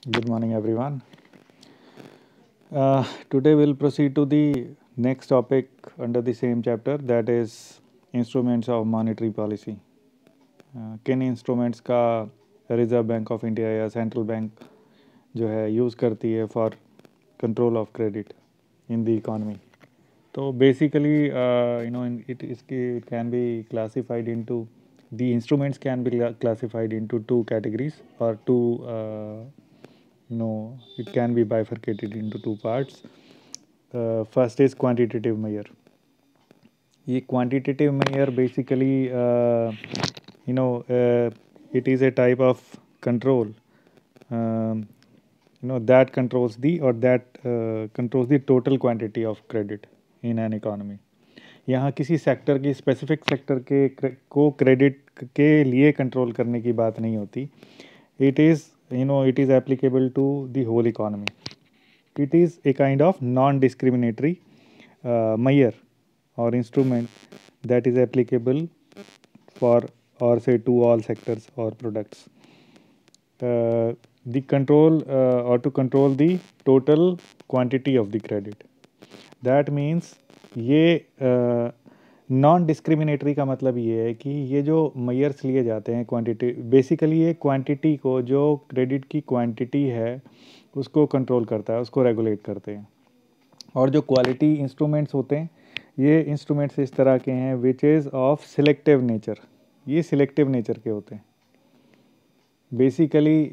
Good morning, everyone. Today we'll proceed to the next topic under the same chapter, that is instruments of monetary policy. किन instruments का reserve bank of India या central bank जो है use करती है for control of credit in the economy. तो basically it can be classified into the instruments can be classified into two categories or two it can be bifurcated into two parts. First is quantitative measure. ये quantitative measure basically it is a type of control that controls the total quantity of credit in an economy. यहाँ किसी sector की specific sector को credit के लिए control करने की बात नहीं होती. It is applicable to the whole economy. It is a kind of non-discriminatory measure or instrument that is applicable for or say to all sectors or products. The control or to control the total quantity of the credit. That means ये non discriminatory का मतलब ये है कि ये जो measures लिए जाते हैं क्वांटिटी, बेसिकली ये क्वांटिटी को, जो क्रेडिट की क्वांटिटी है उसको कंट्रोल करता है, उसको रेगुलेट करते हैं. और जो क्वालिटी इंस्ट्रूमेंट्स होते हैं, ये इंस्ट्रूमेंट्स इस तरह के हैं which is of selective nature. ये सिलेक्टिव नेचर के होते हैं. बेसिकली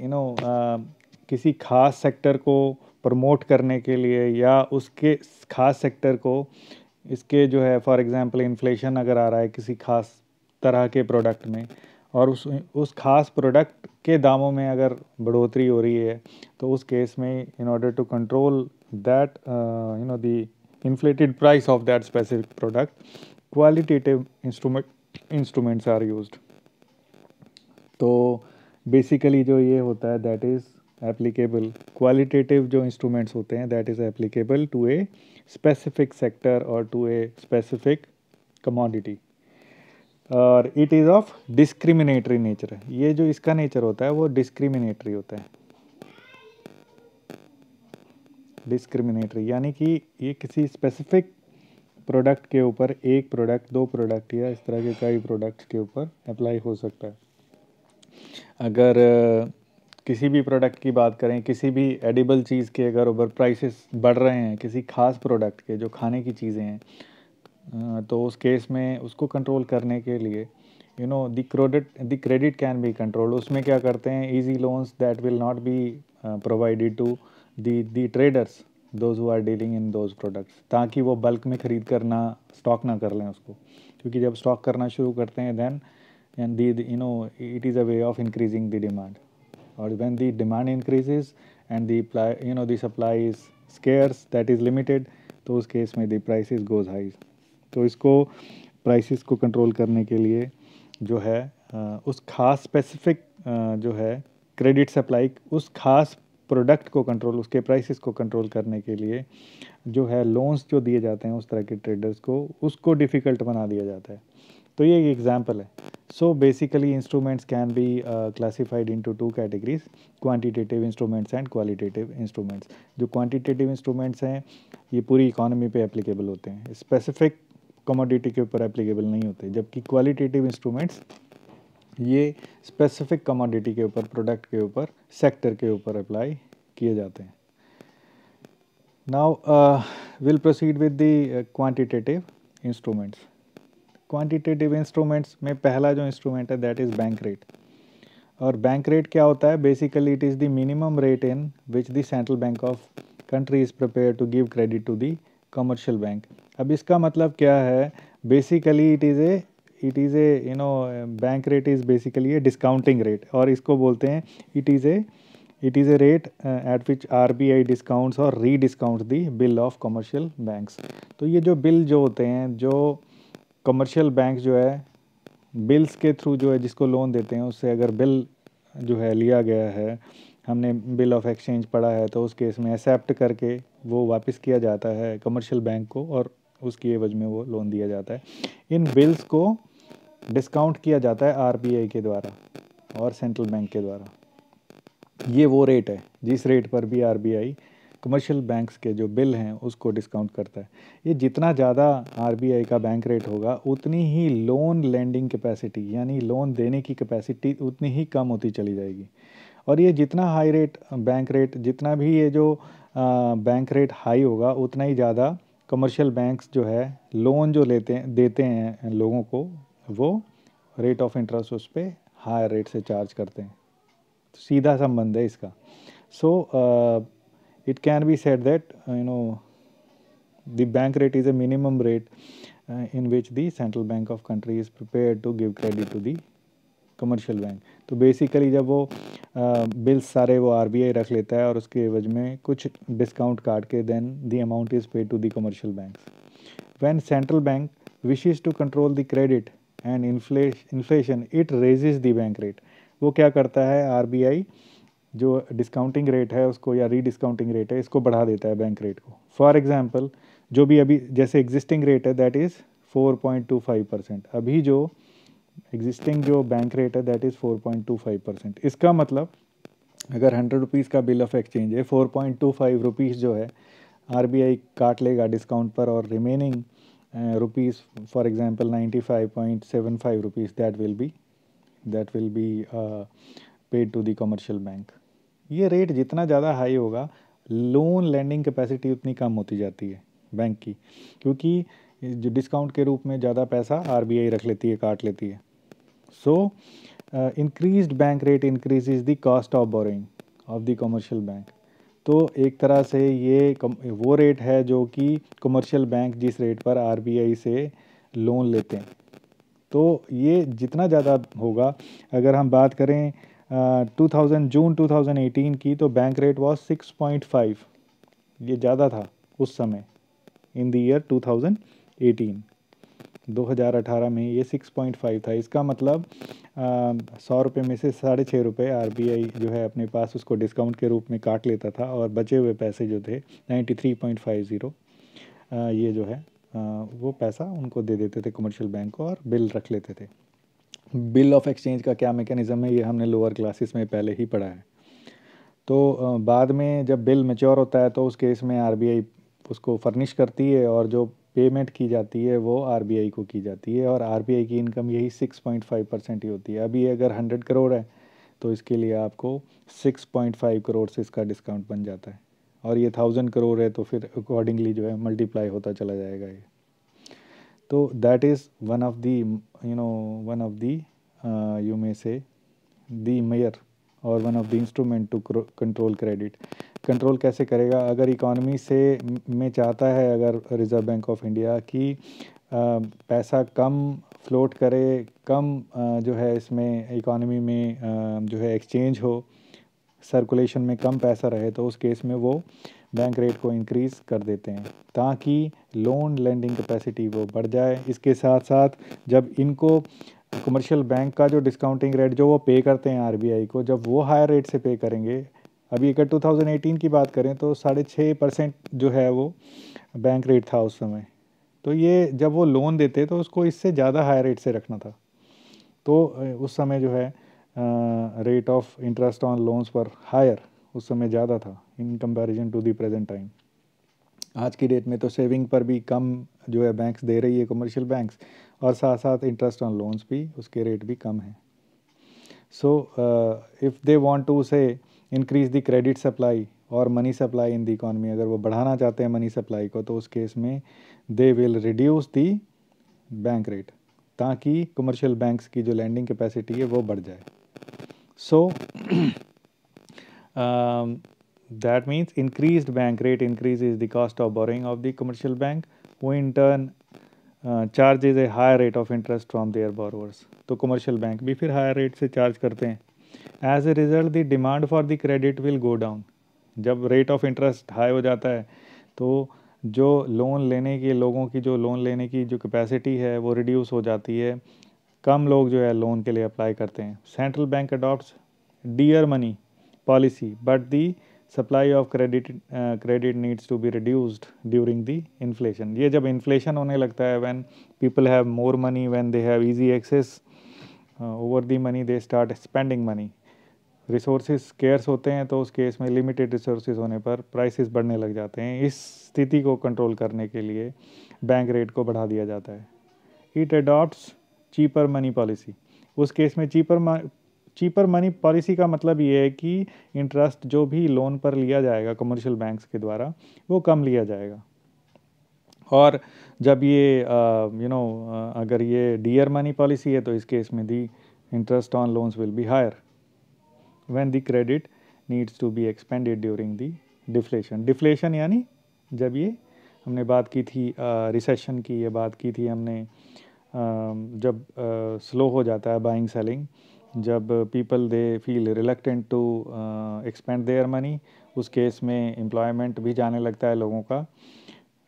किसी खास सेक्टर को प्रमोट करने के लिए या उसके खास सेक्टर को इसके जो है फॉर एग्जांपल इन्फ्लेशन अगर आ रहा है किसी खास तरह के प्रोडक्ट में और उस खास प्रोडक्ट के दामों में अगर बढ़ोतरी हो रही है, तो उस केस में in order to control that the inflated price of that specific product, qualitative instruments are used. तो बेसिकली जो ये होता है दैट इज़ एप्लीकेबल, क्वालिटेटिव जो इंस्ट्रूमेंट्स होते हैं that is applicable to a specific sector और टू ए स्पेसिफिक कमोडिटी. और it is of discriminatory nature. ये जो इसका नेचर होता है वो डिस्क्रिमिनेटरी होता है. डिस्क्रिमिनेटरी यानी कि ये किसी स्पेसिफिक प्रोडक्ट के ऊपर, एक प्रोडक्ट, दो प्रोडक्ट या इस तरह के कई प्रोडक्ट्स के ऊपर अप्लाई हो सकता है. अगर किसी भी प्रोडक्ट की बात करें, किसी भी एडिबल चीज़ के अगर ओवर प्राइसेस बढ़ रहे हैं किसी खास प्रोडक्ट के, जो खाने की चीज़ें हैं, तो उस केस में उसको कंट्रोल करने के लिए the credit can be control. उसमें क्या करते हैं, easy loans that will not be provided to the traders those who are dealing in those products, ताकि वो बल्क में ख़रीद करना स्टॉक ना कर लें उसको. क्योंकि जब स्टॉक करना शुरू करते हैं then and it is a way of increasing the demand. Or when the demand increases and the supply is scarce, that is limited, तो उस केस में the prices goes high. तो इसको prices को कंट्रोल करने के लिए जो है उस खास स्पेसिफिक जो है क्रेडिट सप्लाई, उस खास प्रोडक्ट को कंट्रोल, उसके प्राइसेस को कंट्रोल करने के लिए जो है लोन्स जो दिए जाते हैं उस तरह के ट्रेडर्स को, उसको डिफ़िकल्ट बना दिया जाता है. तो ये एक एग्जाम्पल है. So basically instruments can be classified into two categories, quantitative instruments and qualitative instruments. जो क्वांटिटेटिव इंस्ट्रूमेंट्स हैं ये पूरी इकोनॉमी पे एप्लीकेबल होते हैं, स्पेसिफिक कमोडिटी के ऊपर एप्लीकेबल नहीं होते. जबकि क्वालिटेटिव इंस्ट्रूमेंट्स ये स्पेसिफिक कमोडिटी के ऊपर, प्रोडक्ट के ऊपर, सेक्टर के ऊपर अप्लाई किए जाते हैं. Now will proceed with the quantitative instruments. Quantitative instruments में पहला जो इंस्ट्रूमेंट है दैट इज़ बैंक रेट. और बैंक रेट क्या होता है, basically it is the minimum rate in which the central bank of country is prepare to give credit to the commercial bank. अब इसका मतलब क्या है, basically it is a bank rate is basically a discounting rate, और इसको बोलते हैं it is a rate at which RBI discounts और री discounts the bill of commercial banks. तो ये जो बिल जो होते हैं, जो कमर्शियल बैंक जो है बिल्स के थ्रू जो है जिसको लोन देते हैं, उससे अगर बिल जो है लिया गया है, हमने बिल ऑफ एक्सचेंज पढ़ा है, तो उस केस में एक्सेप्ट करके वो वापस किया जाता है कमर्शियल बैंक को और उसकी एवज में वो लोन दिया जाता है. इन बिल्स को डिस्काउंट किया जाता है RBI के द्वारा और सेंट्रल बैंक के द्वारा. ये वो रेट है जिस रेट पर भी आरबीआई कमर्शियल बैंक्स के जो बिल हैं उसको डिस्काउंट करता है। ये जितना ज़्यादा आरबीआई का बैंक रेट होगा उतनी ही लोन लेंडिंग कैपेसिटी यानी लोन देने की कैपेसिटी उतनी ही कम होती चली जाएगी। और ये जितना हाई रेट बैंक रेट जितना भी ये जो बैंक रेट हाई होगा उतना ही ज़्यादा कमर्शियल बैंक्स जो है लोन जो लेते हैं देते हैं लोगों को, वो रेट ऑफ इंटरेस्ट उस पर हाई रेट से चार्ज करते हैं। सीधा संबंध है इसका। So it can be said that the bank rate is a minimum rate in which the central bank of country is prepared to give credit to the commercial bank. तो basically जब वो bills सारे वो RBI रख लेता है और उसके एवज में कुछ डिस्काउंट काट के then the amount is paid to the commercial banks. When central bank wishes to control the credit and inflation it raises the bank rate. वो क्या करता है आरबीआई जो डिस्काउंटिंग रेट है उसको या रीडिस्काउंटिंग रेट है इसको बढ़ा देता है बैंक रेट को। फॉर एग्जांपल जो भी अभी जैसे एग्जिस्टिंग रेट है दैट इज़ 4.25%। अभी जो एग्जिस्टिंग जो बैंक रेट है दैट इज़ 4.25%। इसका मतलब अगर 100 रुपीज़ का बिल ऑफ एक्सचेंज है 4.25 रुपीज़ जो है आरबीआई काट लेगा डिस्काउंट पर और remaining rupees for example 95.75 rupees that will be paid to the commercial bank. ये रेट जितना ज़्यादा हाई होगा लोन लैंडिंग कैपेसिटी उतनी कम होती जाती है बैंक की, क्योंकि जो डिस्काउंट के रूप में ज़्यादा पैसा आरबीआई रख लेती है, काट लेती है। So increased bank rate increases the cost of borrowing of the commercial bank. तो एक तरह से ये वो रेट है जो कि कमर्शियल बैंक जिस रेट पर आरबीआई से लोन लेते हैं, तो ये जितना ज़्यादा होगा, अगर हम बात करें 2018 की तो बैंक रेट वॉज 6.5। ये ज़्यादा था उस समय इन द ईयर 2018 में ये 6.5 था। इसका मतलब 100 रुपये में से 6.5 रुपये आरबीआई जो है अपने पास उसको डिस्काउंट के रूप में काट लेता था और बचे हुए पैसे जो थे 93.50 ये जो है वो पैसा उनको दे देते थे कमर्शियल बैंक को और बिल रख लेते थे। बिल ऑफ एक्सचेंज का क्या मैकेनिज़्म है ये हमने लोअर क्लासेस में पहले ही पढ़ा है। तो बाद में जब बिल मैच्योर होता है तो उस केस में आरबीआई उसको फर्निश करती है और जो पेमेंट की जाती है वो आरबीआई को की जाती है और आरबीआई की इनकम यही 6.5% ही होती है। अभी अगर 100 करोड़ है तो इसके लिए आपको 6.5 करोड़ से इसका डिस्काउंट बन जाता है और ये 1000 करोड़ है तो फिर अकॉर्डिंगली जो है मल्टीप्लाई होता चला जाएगा ये। तो that is one of the you may say the major और one of the instrument to control credit. Control कैसे करेगा? अगर इकॉनमी से में चाहता है अगर रिज़र्व बैंक ऑफ इंडिया की पैसा कम फ्लोट करे, कम जो है इसमें इकॉनमी में जो है एक्सचेंज हो, सर्कुलेशन में कम पैसा रहे, तो उस केस में वो बैंक रेट को इंक्रीज़ कर देते हैं ताकि लोन लेंडिंग कैपेसिटी वो बढ़ जाए। इसके साथ साथ जब इनको कमर्शियल बैंक का जो डिस्काउंटिंग रेट जो वो पे करते हैं आरबीआई को, जब वो हायर रेट से पे करेंगे, अभी अगर 2018 की बात करें तो 6.5% जो है वो बैंक रेट था उस समय। तो ये जब वो लोन देते तो उसको इससे ज़्यादा हायर रेट से रखना था। तो उस समय जो है rate of interest on loans पर हायर उस समय ज़्यादा था in comparison to the present time. आज की डेट में तो सेविंग पर भी कम जो है बैंक्स दे रही है कमर्शियल बैंक्स, और साथ साथ इंटरेस्ट ऑन लोन्स भी उसके रेट भी कम है। So if they want to say increase the credit supply और money supply in the economy, अगर वो बढ़ाना चाहते हैं मनी सप्लाई को, तो उस केस में they will reduce the bank rate ताकि कमर्शियल बैंक्स की जो लैंडिंग कैपेसिटी है वो बढ़ जाए। सो that means increased bank rate increases the cost of borrowing of the commercial bank, who in turn charges a higher rate of interest from their borrowers। तो commercial bank भी फिर higher rate से charge करते हैं। As a result the demand for the credit will go down। जब rate of interest high हो जाता है तो जो लोन लेने के लोगों की जो लोन लेने की जो कैपेसिटी है वो रिड्यूस हो जाती है, कम लोग जो है लोन के लिए अप्लाई करते हैं। Central bank adopts dear money policy but the supply of credit needs to be reduced during the inflation. ये जब इन्फ्लेशन होने लगता है, when people have more money, when they have easy access over the money, they start spending money. Resources scarce होते हैं तो उस case में लिमिटेड रिसोर्सेज होने पर प्राइसेस बढ़ने लग जाते हैं। इस स्थिति को कंट्रोल करने के लिए बैंक रेट को बढ़ा दिया जाता है। It adopts cheaper money policy. उस केस में चीपर मनी पॉलिसी का मतलब ये है कि इंटरेस्ट जो भी लोन पर लिया जाएगा कमर्शियल बैंक्स के द्वारा वो कम लिया जाएगा। और जब ये अगर ये डियर मनी पॉलिसी है तो इस केस में the interest on loans will be higher when the credit needs to be expended during the deflation. Deflation यानी जब ये हमने बात की थी रिसेशन की, ये बात की थी हमने जब स्लो हो जाता है बाइंग सेलिंग, जब people they feel reluctant to expand their money, उस केस में एम्प्लॉयमेंट भी जाने लगता है लोगों का,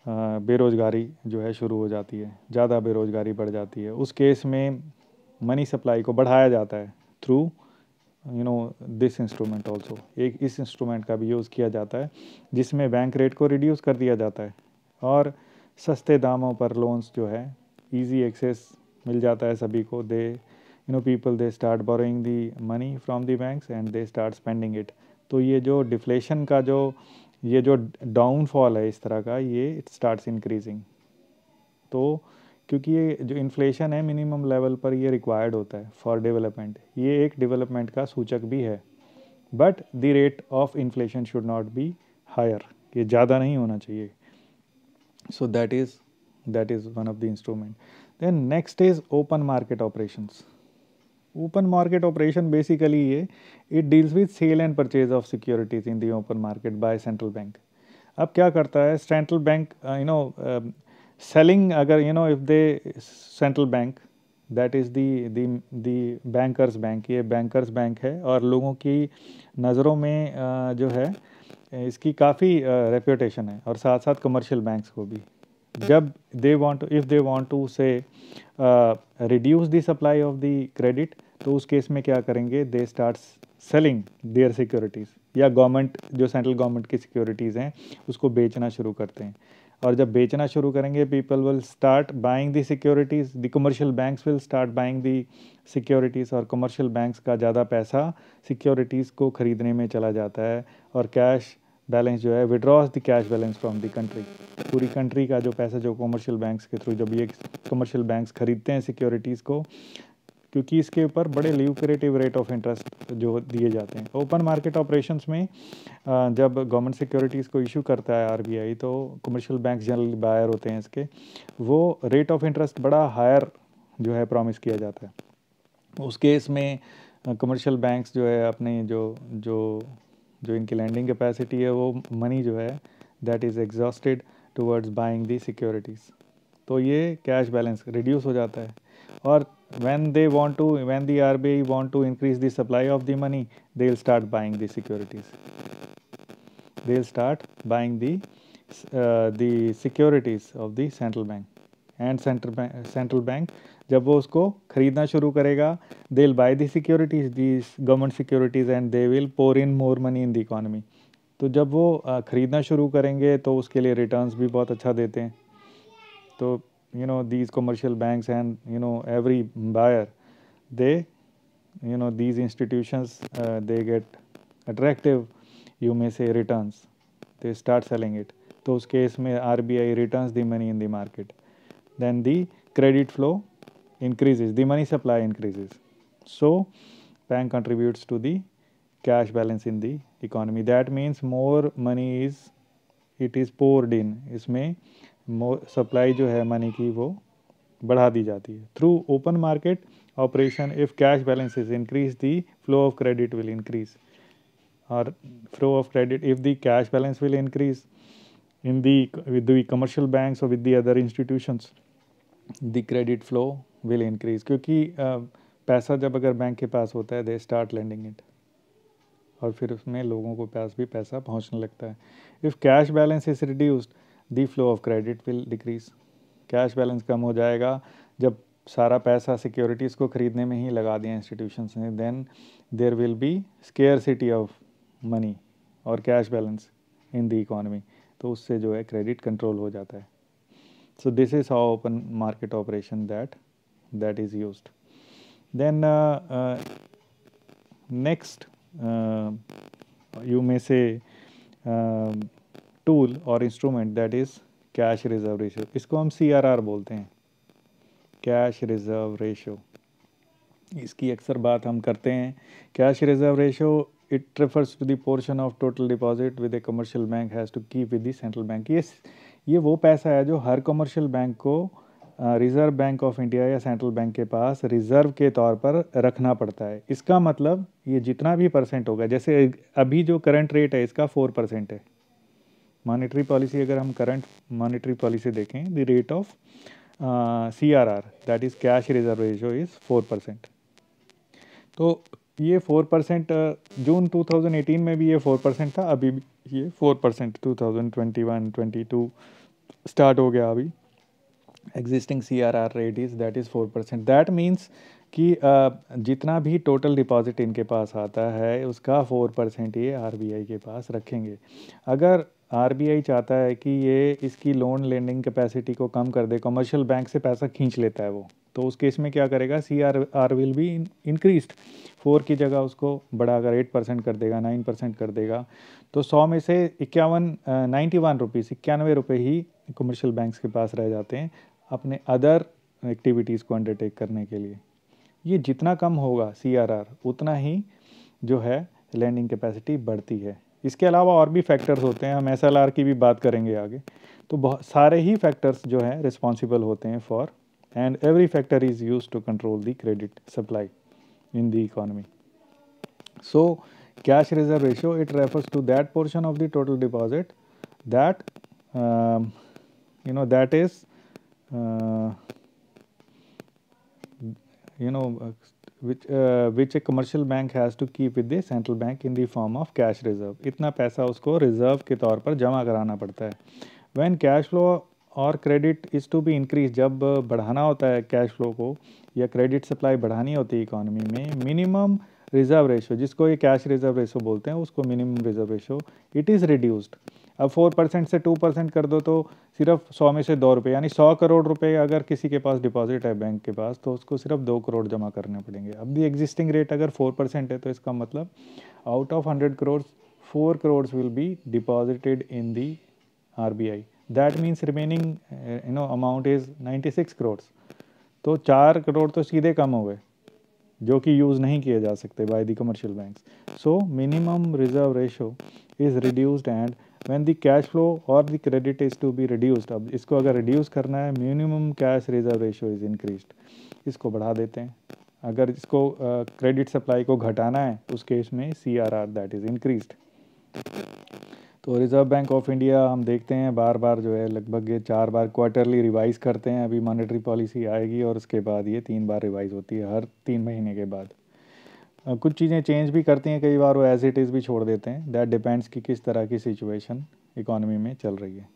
बेरोज़गारी जो है शुरू हो जाती है, ज़्यादा बेरोज़गारी बढ़ जाती है। उस केस में मनी सप्लाई को बढ़ाया जाता है थ्रू दिस इंस्ट्रूमेंट ऑल्सो। एक इस इंस्ट्रूमेंट का भी यूज़ किया जाता है जिसमें बैंक रेट को रिड्यूस कर दिया जाता है और सस्ते दामों पर लोन्स जो है इजी एक्सेस मिल जाता है सभी को। They people they start borrowing the money from the banks and they start spending it. तो ये जो डिफ्लेशन का ये जो डाउनफॉल है इस तरह का, ये इट स्टार्ट्स इंक्रीजिंग। तो क्योंकि ये जो इन्फ्लेशन है मिनिमम लेवल पर ये रिक्वायर्ड होता है फॉर डेवलपमेंट, ये एक डेवलपमेंट का सूचक भी है। But the rate of inflation should not be higher, ये ज़्यादा नहीं होना चाहिए। So that is one of the instrument. Then next is open market operations. Open market operation basically ये it deals with sale and purchase of securities in the open market by central bank. अब क्या करता है central bank, selling, अगर if they central bank that is the bankers bank, ये bankers bank है और लोगों की नज़रों में जो है इसकी काफ़ी रेप्यूटेशन है, और साथ साथ कमर्शियल बैंक्स को भी। जब इफ़ दे वांट टू से reduce the supply of the credit, तो उस केस में क्या करेंगे, they start selling their securities, या गवर्नमेंट जो सेंट्रल गवर्नमेंट की सिक्योरिटीज़ हैं उसको बेचना शुरू करते हैं। और जब बेचना शुरू करेंगे people will start buying the securities, the commercial banks will start buying the securities, और कमर्शियल बैंक्स का ज़्यादा पैसा सिक्योरिटीज़ को ख़रीदने में चला जाता है, और कैश बैलेंस जो है withdraws the cash balance from the country. पूरी कंट्री का जो पैसा जो कमर्शियल बैंक्स के थ्रू जब ये कमर्शियल बैंक्स खरीदते हैं सिक्योरिटीज़ को, क्योंकि इसके ऊपर बड़े ल्यूक्रेटिव रेट ऑफ इंटरेस्ट जो दिए जाते हैं। ओपन मार्केट ऑपरेशंस में जब गवर्नमेंट सिक्योरिटीज़ को इशू करता है आरबीआई, तो कमर्शियल बैंक जनरली बायर होते हैं इसके, वो रेट ऑफ इंटरेस्ट बड़ा हायर जो है प्रॉमिस किया जाता है। उस केस में कमर्शियल बैंक्स जो है अपनी जो जो जो इनकी लैंडिंग कैपेसिटी है वो मनी जो है that is exhausted towards buying the securities, तो ये कैश बैलेंस रिड्यूस हो जाता है। और when the RBI want to increase the supply of the money, they'll start buying the securities. They'll start buying the securities of the central bank, and central bank जब वो उसको खरीदना शुरू करेगा, they'll buy the securities, these government securities, and they will pour in more money in the economy. तो जब वो खरीदना शुरू करेंगे तो उसके लिए रिटर्न्स भी बहुत अच्छा देते हैं। तो these commercial banks and every buyer, they these institutions they get attractive, you may say, returns, they start selling it, तो उस केस में RBI returns the money in the market, then the credit flow increases, the money supply increases, so bank contributes to the cash balance in the economy. That means more money is poured in, इसमें supply जो है money की वो बढ़ा दी जाती है। Through open market operation, if cash balance is increase, the flow of credit will increase, और flow of credit, if the cash balance will increase in the with the commercial banks और with the other institutions, the credit flow will increase, क्योंकि पैसा जब अगर bank के पास होता है they start lending it, और फिर उसमें लोगों को पास भी पैसा पहुंचने लगता है। If cash balance is reduced, the flow of credit will decrease, cash balance कम हो जाएगा जब सारा पैसा सिक्योरिटीज़ को ख़रीदने में ही लगा दिया इंस्टीट्यूशंस ने, then there will be scarcity of money और cash balance in the economy, तो उससे जो है क्रेडिट कंट्रोल हो जाता है। So this is how open market operation that is used. Then next you may say tool or instrument, that is cash reserve ratio. इसको हम CRR बोलते हैं, कैश रिजर्व रेशो। इसकी अक्सर बात हम करते हैं। Cash reserve ratio it refers to the portion of total deposit with a commercial bank has to keep with the central bank. ये वो पैसा है जो हर कमर्शियल बैंक को रिज़र्व बैंक ऑफ इंडिया या सेंट्रल बैंक के पास रिज़र्व के तौर पर रखना पड़ता है। इसका मतलब ये जितना भी परसेंट होगा, जैसे अभी जो करंट रेट है इसका 4% है। मॉनेटरी पॉलिसी, अगर हम करंट मॉनेटरी पॉलिसी देखें, the rate of CRR that is cash reserve ratio is 4%। तो ये 4% जून 2018 में भी ये 4% था, अभी भी ये 4% 2021-22 स्टार्ट हो गया। अभी existing CRR rate is that is 4%। That means कि जितना भी टोटल डिपॉजिट इनके पास आता है उसका 4% ये RBI के पास रखेंगे। अगर RBI चाहता है कि ये इसकी लोन लेंडिंग कैपेसिटी को कम कर दे, कमर्शियल बैंक से पैसा खींच लेता है वो, तो उस केस में क्या करेगा, CRR विल बी इंक्रीज्ड। 4 की जगह उसको बढ़ाकर 8% कर देगा, 9% कर देगा। तो 100 में से 91 रुपीज़, 91 रुपये ही कमर्शियल बैंक्स के पास रह जाते हैं अपने अदर एक्टिविटीज़ को अंडरटेक करने के लिए। ये जितना कम होगा CRR, उतना ही जो है लैंडिंग कैपेसिटी बढ़ती है। इसके अलावा और भी फैक्टर्स होते हैं, हम SLR की भी बात करेंगे आगे। तो बहुत सारे ही फैक्टर्स जो हैं रिस्पॉन्सिबल होते हैं for, and every factor is used to control the credit supply in the economy. So cash reserve ratio, it refers to that portion of the total deposit that that is which a commercial bank has to keep with the central bank in the form of cash reserve. इतना पैसा उसको reserve के तौर पर जमा कराना पड़ता है। When cash flow और credit is to be increase, जब बढ़ाना होता है कैश फ्लो को या क्रेडिट सप्लाई बढ़ानी होती है इकोनॉमी में, मिनिमम रिजर्व रेशो, जिसको ये कैश रिजर्व रेशो बोलते हैं, उसको minimum reserve ratio it is reduced. अब 4% से 2% कर दो तो सिर्फ 100 में से 2 रुपये, यानी 100 करोड़ रुपए अगर किसी के पास डिपॉजिट है बैंक के पास, तो उसको सिर्फ 2 करोड़ जमा करने पड़ेंगे। अब भी एग्जिस्टिंग रेट अगर 4% है, तो इसका मतलब out of 100 crore 4 crore will be deposited in the RBI। That means remaining amount is 96 crore. तो 4 करोड़ तो सीधे कम हो गए जो कि यूज़ नहीं किए जा सकते by the commercial banks. So minimum reserve ratio is reduced and when the cash flow और the credit is to be reduced. अब इसको अगर रिड्यूस करना है, minimum cash reserve ratio is increased, इसको बढ़ा देते हैं। अगर इसको क्रेडिट सप्लाई को घटाना है, उस केस में CRR दैट इज़ इंक्रीज्ड। तो रिज़र्व बैंक ऑफ इंडिया हम देखते हैं बार बार जो है लगभग ये 4 बार क्वार्टरली रिवाइज़ करते हैं। अभी मॉनेटरी पॉलिसी आएगी और उसके बाद ये 3 बार रिवाइज़ होती है हर 3 महीने के बाद। कुछ चीज़ें चेंज भी करती हैं, कई बार वो एज इट इज़ भी छोड़ देते हैं। दैट डिपेंड्स कि किस तरह की सिचुएशन इकोनॉमी में चल रही है।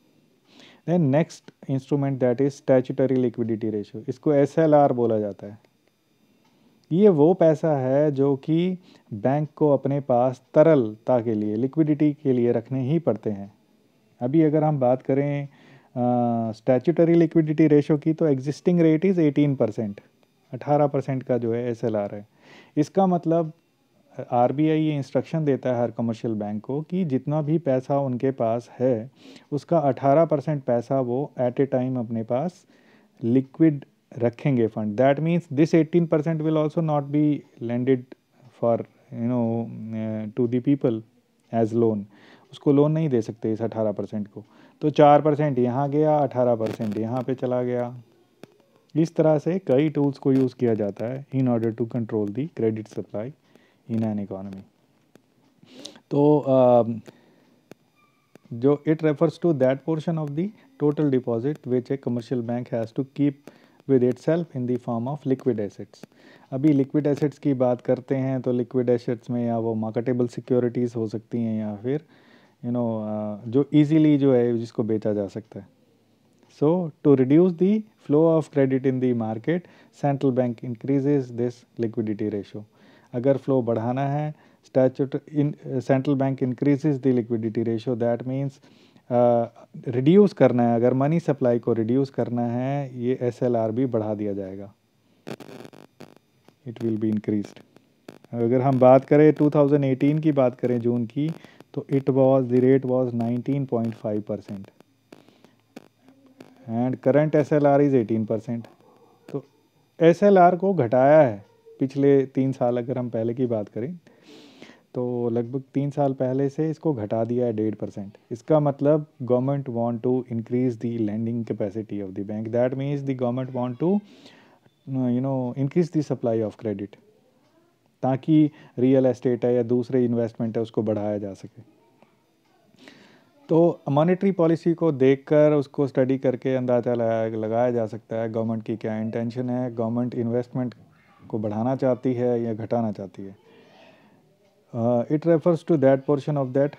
Then next instrument that is statutory liquidity ratio, इसको SLR बोला जाता है। ये वो पैसा है जो कि बैंक को अपने पास तरलता के लिए, लिक्विडिटी के लिए रखने ही पड़ते हैं। अभी अगर हम बात करें स्टैट्यूटरी लिक्विडिटी रेशो की, तो एग्जिस्टिंग रेट इज़ 18%, 18% का जो है SLR है। इसका मतलब RBI ये इंस्ट्रक्शन देता है हर कमर्शियल बैंक को कि जितना भी पैसा उनके पास है उसका 18% पैसा वो एट ए टाइम अपने पास लिक्विड रखेंगे fund. That means this 18% will also not be lended for to the people as loan. उसको लोन नहीं दे सकते इस 18% को। तो 4% यहाँ गया, 18% यहाँ पे चला गया। इस तरह से कई टूल्स को यूज़ किया जाता है in order to control the credit supply in an economy. तो जो it refers to that portion of the total deposit which a commercial bank has to keep with itself in the form of liquid assets. अभी liquid assets की बात करते हैं तो liquid assets में या वो मार्केटेबल सिक्योरिटीज़ हो सकती हैं या फिर जो इजीली जो है जिसको बेचा जा सकता है। So to reduce the flow of credit in the market, central bank increases this liquidity ratio. अगर फ्लो बढ़ाना है, central bank increases the liquidity ratio. That means reduce करना है, अगर मनी सप्लाई को रिड्यूस करना है, ये SLR भी बढ़ा दिया जाएगा, इट विल बी इंक्रीज्ड। अगर हम बात करें 2018 की बात करें जून की, तो the rate was 19.5% and current SLR is 18%। तो SLR को घटाया है पिछले 3 साल, अगर हम पहले की बात करें तो लगभग 3 साल पहले से इसको घटा दिया है 1.5%। इसका मतलब government want to increase the lending capacity of the bank, that means the government want to increase the supply of credit, ताकि रियल एस्टेट है या दूसरे इन्वेस्टमेंट है उसको बढ़ाया जा सके। तो मॉनेटरी पॉलिसी को देखकर उसको स्टडी करके अंदाज़ा लगाया जा सकता है गवर्नमेंट की क्या इंटेंशन है, गवर्नमेंट इन्वेस्टमेंट को बढ़ाना चाहती है या घटाना चाहती है। It refers to that portion of that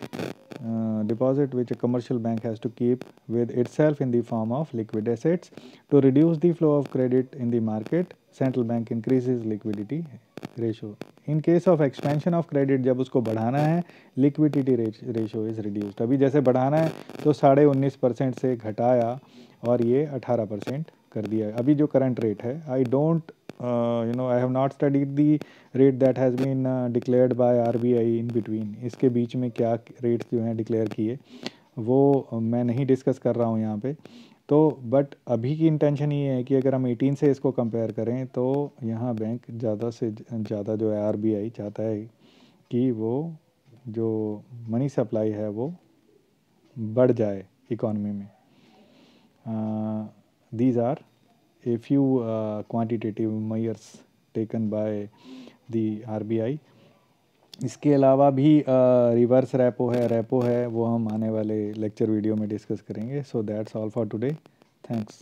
deposit which a commercial bank has to keep with itself in the form of liquid assets. To reduce the flow of credit in the market, central bank increases liquidity ratio. In case of expansion of credit, जब उसको बढ़ाना है, liquidity ratio is reduced. अभी जैसे बढ़ाना है तो 19.5% से घटाया और ये 18% कर दिया। अभी जो करंट रेट है, I have not studied the rate that has been declared by RBI in between. इसके बीच में क्या रेट्स जो हैं डिक्लेयर किए वो मैं नहीं डिस्कस कर रहा हूँ यहाँ पे। तो बट अभी की इंटेंशन ये है कि अगर हम 18 से इसको कंपेयर करें तो यहाँ बैंक ज़्यादा से ज़्यादा जो है RBI चाहता है कि वो जो मनी सप्लाई है वो बढ़ जाए इकोनॉमी में। These are a few quantitative measures taken by the RBI. इसके अलावा भी रिवर्स रेपो है, वो हम आने वाले लेक्चर वीडियो में डिस्कस करेंगे। So that's all for today, thanks.